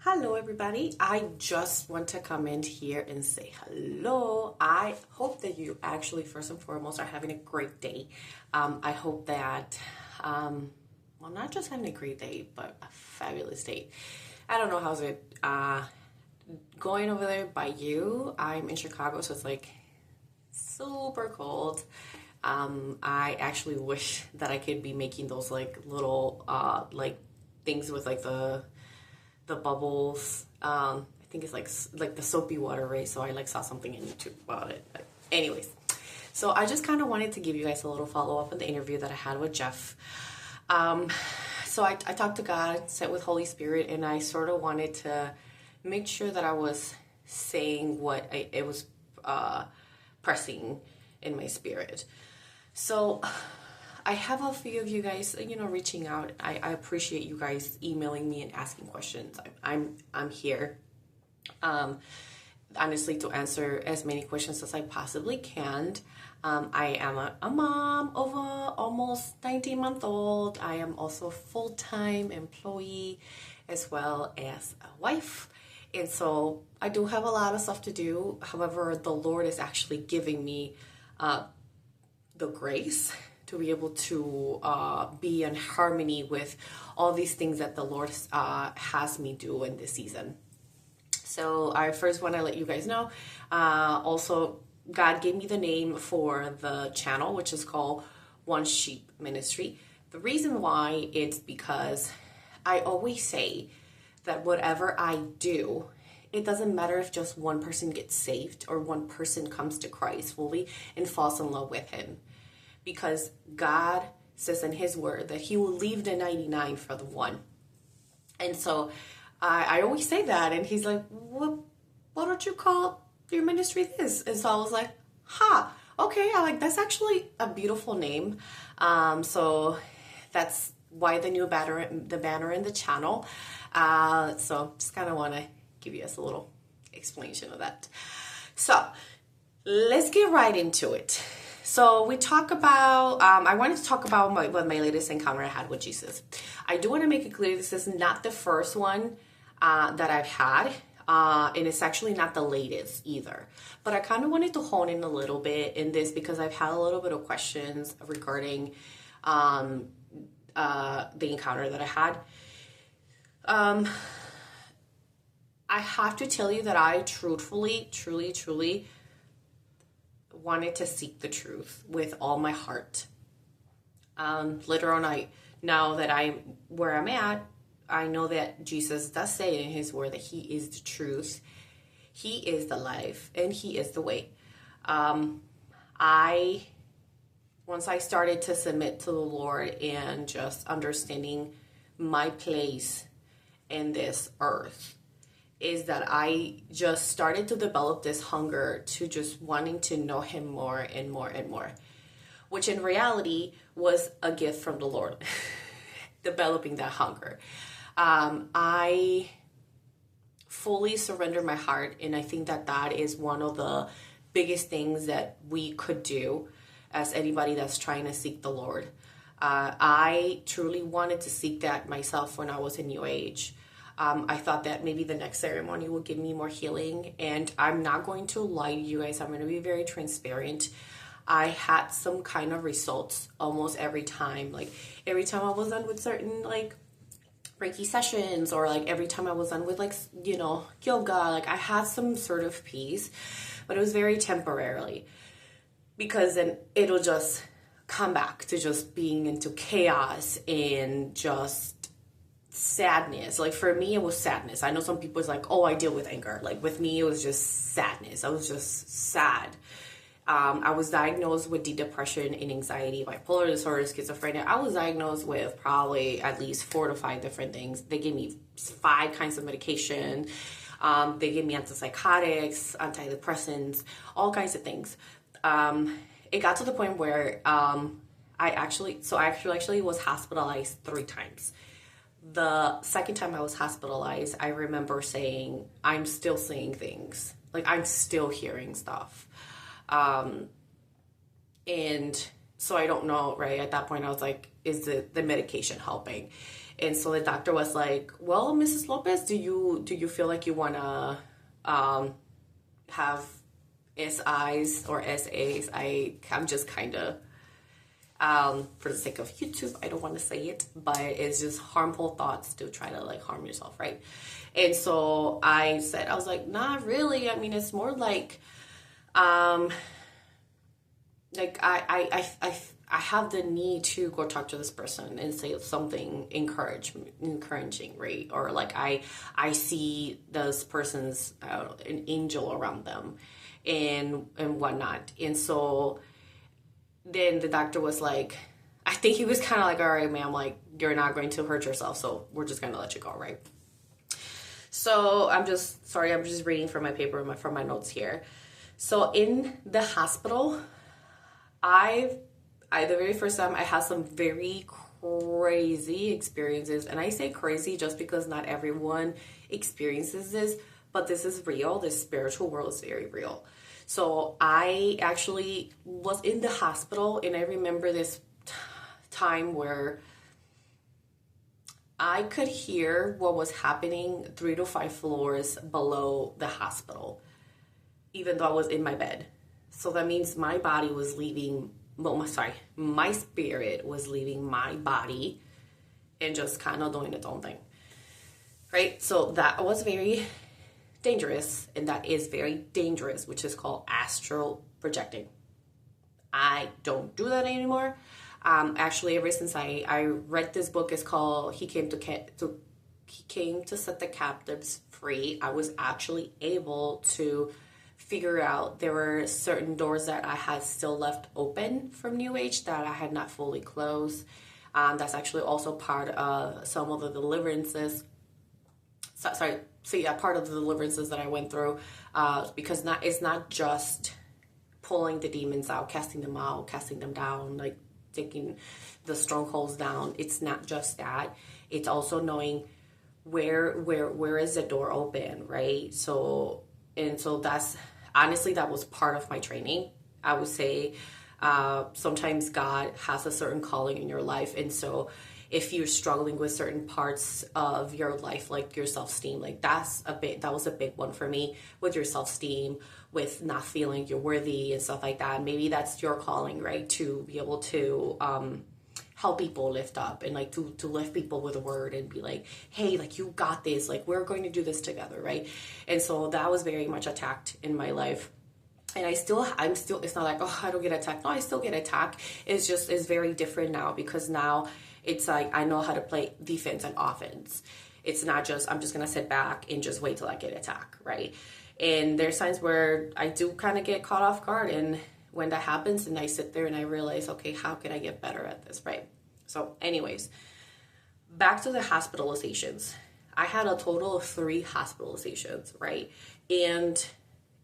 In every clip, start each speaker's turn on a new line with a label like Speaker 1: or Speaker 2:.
Speaker 1: Hello, everybody. I just want to come in here and say hello. I hope that you actually, first and foremost, are having a great day. I hope that, not just having a great day, but a fabulous day. I don't know how's it going over there by you. I'm in Chicago, so it's like super cold. I actually wish that I could be making those like little things with like the bubbles. I think it's like the soapy water, right? So I like saw something in YouTube about it. But anyways, so I just kind of wanted to give you guys a little follow up on the interview that I had with Jeff. So I talked to God, sat with Holy Spirit, and I sort of wanted to make sure that I was saying what it was pressing in my spirit. So I have a few of you guys, reaching out. I appreciate you guys emailing me and asking questions. I'm here, honestly, to answer as many questions as I possibly can. I am a mom of a almost 19-month-old. I am also a full-time employee as well as a wife. And so I do have a lot of stuff to do. However, the Lord is actually giving me the grace to be able to be in harmony with all these things that the Lord has me do in this season. So I first want to let you guys know, also God gave me the name for the channel, which is called One Sheep Ministry. The reason why it's because I always say that whatever I do, it doesn't matter if just one person gets saved or one person comes to Christ fully and falls in love with him. Because God says in his word that he will leave the 99 for the one. And so I always say that. And he's like, what don't you call your ministry this? And so I was like, okay. That's actually a beautiful name. So that's why the banner in the channel. So just kind of want to give you guys a little explanation of that. So let's get right into it. So we talk about, I wanted to talk about my latest encounter I had with Jesus. I do want to make it clear this is not the first one that I've had, and it's actually not the latest either. But I kind of wanted to hone in a little bit in this because I've had a little bit of questions regarding the encounter that I had. I have to tell you that I truly wanted to seek the truth with all my heart. Later on, now that I'm where I'm at, I know that Jesus does say in his word that he is the truth, he is the life, and he is the way. Once I started to submit to the Lord and just understanding my place in this earth, is that I just started to develop this hunger to just wanting to know him more and more and more, which in reality was a gift from the Lord, developing that hunger. I fully surrendered my heart, and I think that is one of the biggest things that we could do as anybody that's trying to seek the Lord. I truly wanted to seek that myself when I was in New Age. I thought that maybe the next ceremony would give me more healing, and I'm not going to lie to you guys. I'm going to be very transparent. I had some kind of results almost every time. Like every time I was done with certain like Reiki sessions, or like every time I was done with like, yoga, like I had some sort of peace, but it was very temporarily, because then it'll just come back to just being into chaos and just sadness. Like for me, it was sadness. I know some people is like, oh, I deal with anger. Like with me, it was just sadness. I was just sad. I was diagnosed with deep depression and anxiety, bipolar disorder, schizophrenia. I was diagnosed with probably at least 4 to 5 different things. They gave me 5 kinds of medication. They gave me antipsychotics, antidepressants, all kinds of things. It got to the point where I actually was hospitalized 3 times. The second time I was hospitalized, I remember saying, I'm still seeing things. Like, I'm still hearing stuff. And so I don't know, right? At that point, I was like, is the medication helping? And so the doctor was like, well, Mrs. Lopez, do you feel like you want to have SIs or SAs? I'm just kind of, for the sake of YouTube, I don't want to say it, but it's just harmful thoughts to try to like harm yourself, right? And so I was like, not really. I mean, it's more like, like I have the need to go talk to this person and say something encouraging, right? Or like I see this person's an angel around them, and whatnot. And so then the doctor was like, I think he was kind of like, all right, ma'am, like you're not going to hurt yourself, so we're just gonna let you go, right? So I'm just reading from my paper, from my notes here. So in the hospital, the very first time I had some very crazy experiences. And I say crazy just because not everyone experiences this, but this is real. This spiritual world is very real. So I actually was in the hospital, and I remember this time where I could hear what was happening 3 to 5 floors below the hospital, even though I was in my bed. So that means my body was leaving, my spirit was leaving my body and just kind of doing its own thing, right? So that was very dangerous, and that is very dangerous, which is called astral projecting. I don't do that anymore. Actually, ever since I read this book, it's called He Came to Set the Captives Free. I was actually able to figure out there were certain doors that I had still left open from New Age that I had not fully closed. That's actually also part of some of the deliverances. Part of the deliverances that I went through, because it's not just pulling the demons out, casting them down, like taking the strongholds down. It's not just that. It's also knowing where is the door open, right? So that's honestly, that was part of my training. I would say sometimes God has a certain calling in your life, and so if you're struggling with certain parts of your life, like your self-esteem, like that was a big one for me, with your self-esteem, with not feeling you're worthy and stuff like that. Maybe that's your calling, right? To be able to help people lift up, and like to lift people with a word and be like, hey, like you got this, like we're going to do this together, right? And so that was very much attacked in my life. And I'm still, it's not like, oh, I don't get attacked. No, I still get attacked. It's very different now, because now it's like I know how to play defense and offense. It's not just, I'm just going to sit back and just wait till I get attacked, right? And there's times where I do kind of get caught off guard. And when that happens, and I sit there and I realize, okay, how can I get better at this, right? So anyways, back to the hospitalizations. I had a total of 3 hospitalizations, right? And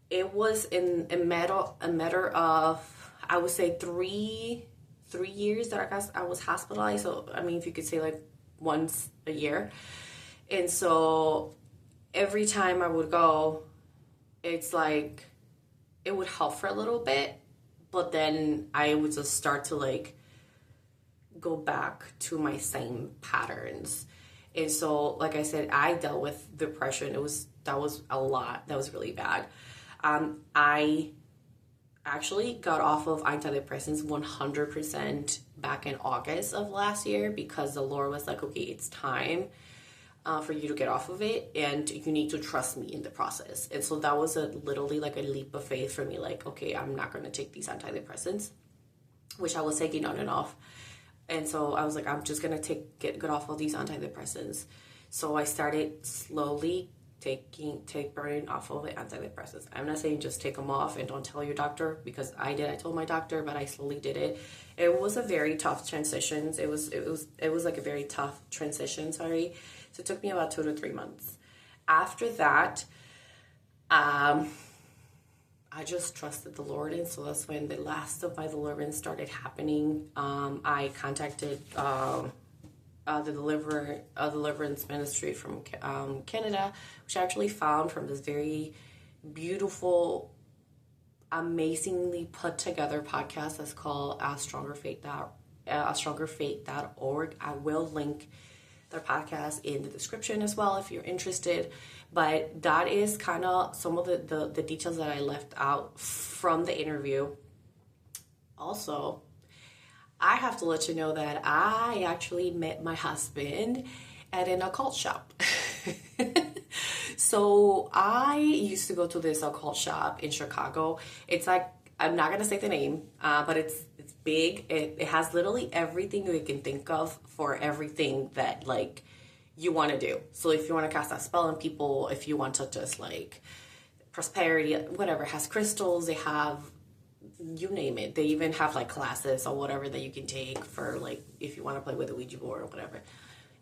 Speaker 1: it was in a matter of, I would say, 3 years that I was hospitalized. So, I mean, if you could say like once a year. And so every time I would go, it's like, it would help for a little bit, but then I would just start to like go back to my same patterns. And so, like I said, I dealt with depression. That was a lot. That was really bad. I actually got off of antidepressants 100% back in August of last year, because the Lord was like, okay, it's time for you to get off of it, and you need to trust me in the process. And so that was literally like a leap of faith for me. Like, okay, I'm not going to take these antidepressants, which I was taking on and off. And so I was like, I'm just going to get off of these antidepressants. So I started slowly burning off of the antidepressants. I'm not saying just take them off and don't tell your doctor, because I told my doctor, but I slowly did it. It was a very tough transition. It was like a very tough transition, sorry. So it took me about 2 to 3 months. After that, I just trusted the Lord, and so that's when the last of my deliverance started happening. I contacted the deliverance ministry from Canada, which I actually found from this very beautiful, amazingly put together podcast that's called A Stronger Faith.org. I will link their podcast in the description as well if you're interested. But that is kind of some of the details that I left out from the interview. Also, I have to let you know that I actually met my husband at an occult shop. So I used to go to this occult shop in Chicago. It's like, I'm not going to say the name, but it's big. It has literally everything you can think of for everything that like you want to do. So if you want to cast that spell on people, if you want to just like prosperity, whatever, it has crystals, they have, you name it. They even have like classes or whatever that you can take for like if you want to play with a Ouija board or whatever.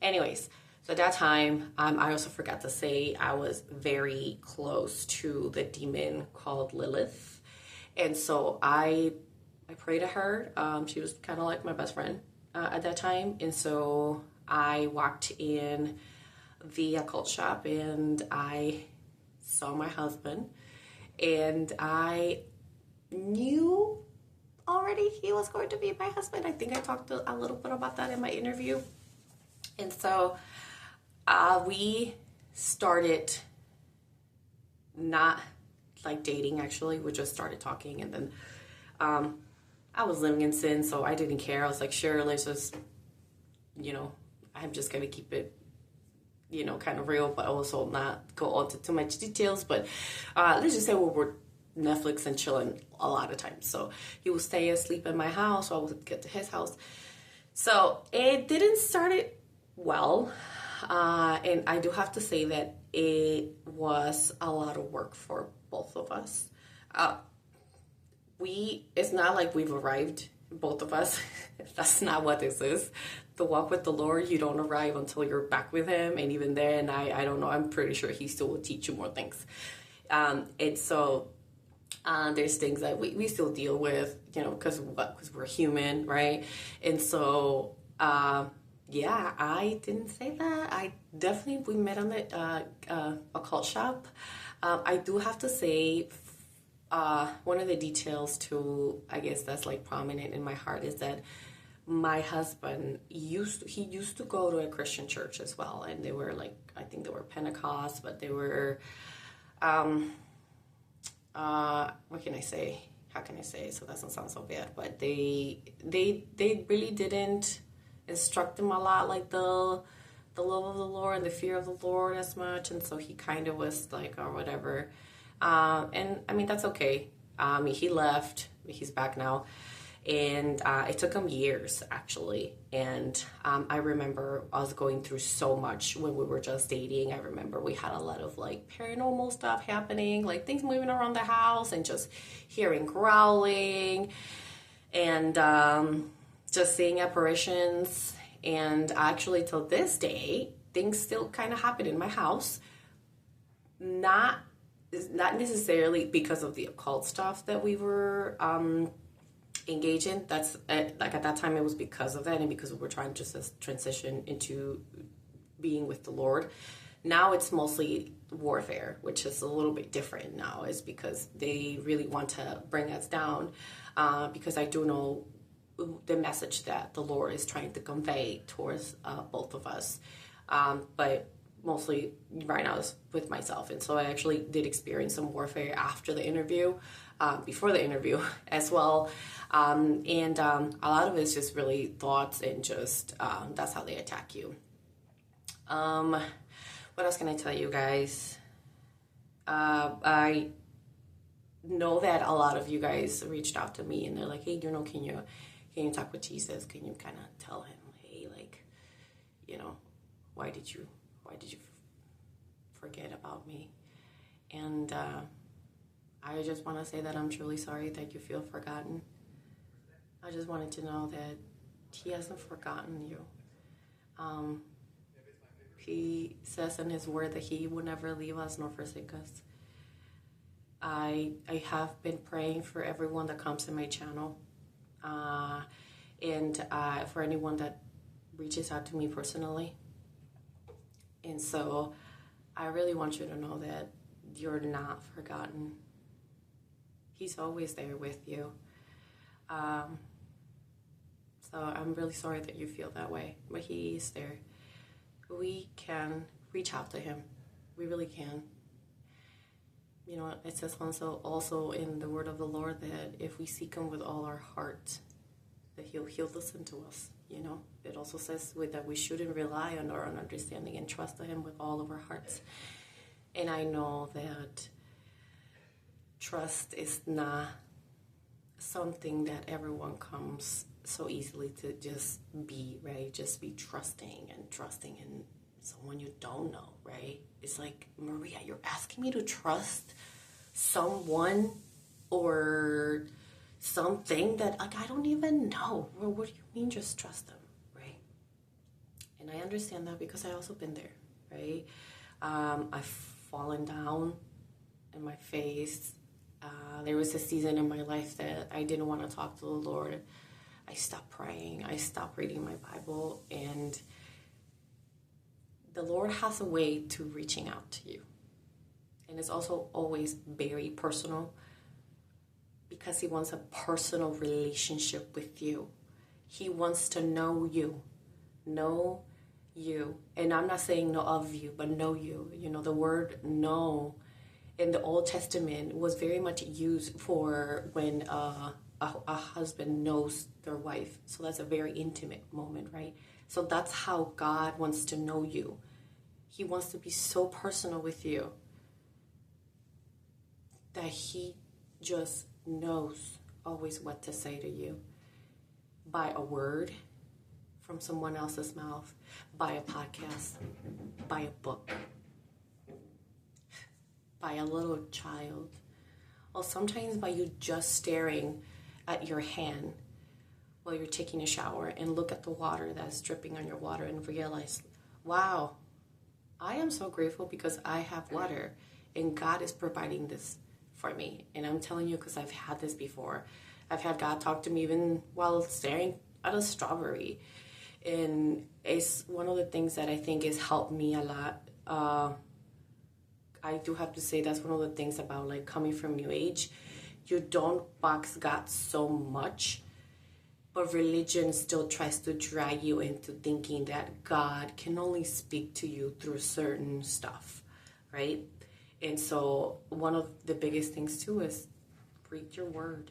Speaker 1: Anyways, so at that time, I also forgot to say I was very close to the demon called Lilith. And so I prayed to her. She was kind of like my best friend at that time. And so I walked in the occult shop and I saw my husband. And I knew already he was going to be my husband. I think I talked a little bit about that in my interview. And so we started not like dating, actually. We just started talking, and then I was living in sin, so I didn't care. I was like, sure, let's just, I'm just gonna keep it, kind of real, but also not go on to too much details. But let's just say we were Netflix and chilling a lot of times. So he would stay asleep in my house, so I would get to his house. So it didn't start it well. And I do have to say that it was a lot of work for both of us. It's not like we've arrived, both of us. That's not what this is. The walk with the Lord, you don't arrive until you're back with him. And even then, I don't know, I'm pretty sure he still will teach you more things. And so there's things that we still deal with, because we're human, right? And so, yeah, I didn't say that. We met on the occult shop. I do have to say, one of the details too, I guess that's like prominent in my heart, is that my husband used to go to a Christian church as well, and they were like, I think they were Pentecost, but they were, what can I say? How can I say it so it doesn't sound so bad? But they really didn't instruct him a lot, like the love of the Lord and the fear of the Lord as much, and so he kind of was like, or whatever. And I mean, that's okay. He left. He's back now. And it took him years, actually. And I remember I was going through so much when we were just dating. I remember we had a lot of like paranormal stuff happening, like things moving around the house and just hearing growling and just seeing apparitions. And actually, till this day, things still kind of happen in my house. Not necessarily because of the occult stuff that we were engage in. That's like at that time it was because of that, and because we were trying to just transition into being with the Lord. Now it's mostly warfare, which is a little bit different now, is because they really want to bring us down, because I do know the message that the Lord is trying to convey towards both of us, but mostly right now is with myself. And so I actually did experience some warfare after the interview, before the interview as well. And a lot of it's just really thoughts, and just that's how they attack you. What else can I tell you guys? I know that a lot of you guys reached out to me and they're like, hey, can you talk with Jesus? Can you kind of tell him, hey, like, why did you forget about me? And I just want to say that I'm truly sorry that you feel forgotten. I just wanted to know that he hasn't forgotten you. He says in his word that he will never leave us nor forsake us. I have been praying for everyone that comes to my channel, and for anyone that reaches out to me personally. And so I really want you to know that you're not forgotten. He's always there with you. So I'm really sorry that you feel that way, but he is there. we can reach out to him. We really can. You know, it says also in the word of the Lord that if we seek him with all our heart, that he'll listen to us. You know, it also says that we shouldn't rely on our own understanding and trust him with all of our hearts. And I know that trust is not something that everyone comes so easily to just be, right? Just be trusting in someone you don't know, right? It's like, Maria, you're asking me to trust someone or something that, like, I don't even know. Well, what do you mean just trust them, right? And I understand that because I also been there, right? I've fallen down in my face. There was a season in my life that I didn't want to talk to the Lord. I stopped praying. I stopped reading my Bible. And the Lord has a way to reaching out to you. And it's also always very personal because he wants a personal relationship with you. He wants to know you. Know you. And I'm not saying know of you, but know you. You know, the word know in the Old Testament was very much used for when a husband knows their wife. So that's a very intimate moment, right? So that's how God wants to know you. He wants to be so personal with you that he just knows always what to say to you. By a word from someone else's mouth, by a podcast, by a book, by a little child, or sometimes by you just staring at your hand while you're taking a shower and look at the water that's dripping on your water and realize, wow, I am so grateful because I have water and God is providing this for me. And I'm telling you, because I've had this before. I've had God talk to me even while staring at a strawberry. And it's one of the things that I think has helped me a lot. I do have to say that's one of the things about like coming from New Age. You don't box God so much, but religion still tries to drag you into thinking that God can only speak to you through certain stuff, right? And so one of the biggest things too is read your word.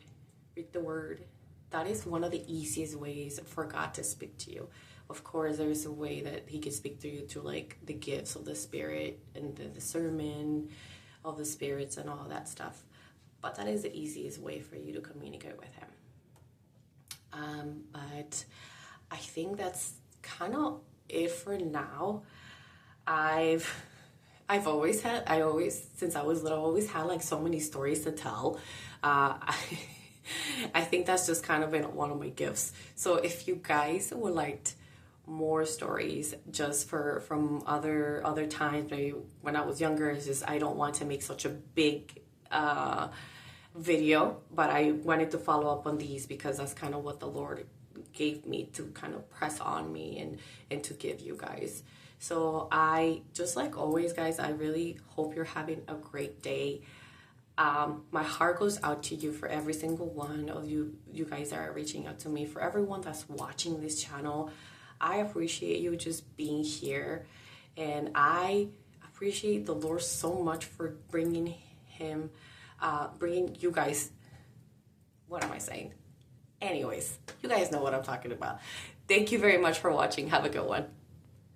Speaker 1: Read the word. That is one of the easiest ways for God to speak to you. Of course, there's a way that he can speak to you through like the gifts of the Spirit and the sermon of the spirits and all that stuff. But that is the easiest way for you to communicate with him. But I think that's kind of it for now. I've always had, since I was little, always had like so many stories to tell. I think that's just kind of been one of my gifts. So if you guys would like more stories just from other times, maybe when I was younger, it's just I don't want to make such a big video, but I wanted to follow up on these because that's kind of what the Lord gave me to kind of press on me and to give you guys. So I, just like always, guys, I really hope you're having a great day. My heart goes out to you for every single one of you guys that are reaching out to me, for everyone that's watching this channel. I appreciate you just being here, and I appreciate the Lord so much for bringing you guys, what am I saying? Anyways, you guys know what I'm talking about. Thank you very much for watching. Have a good one.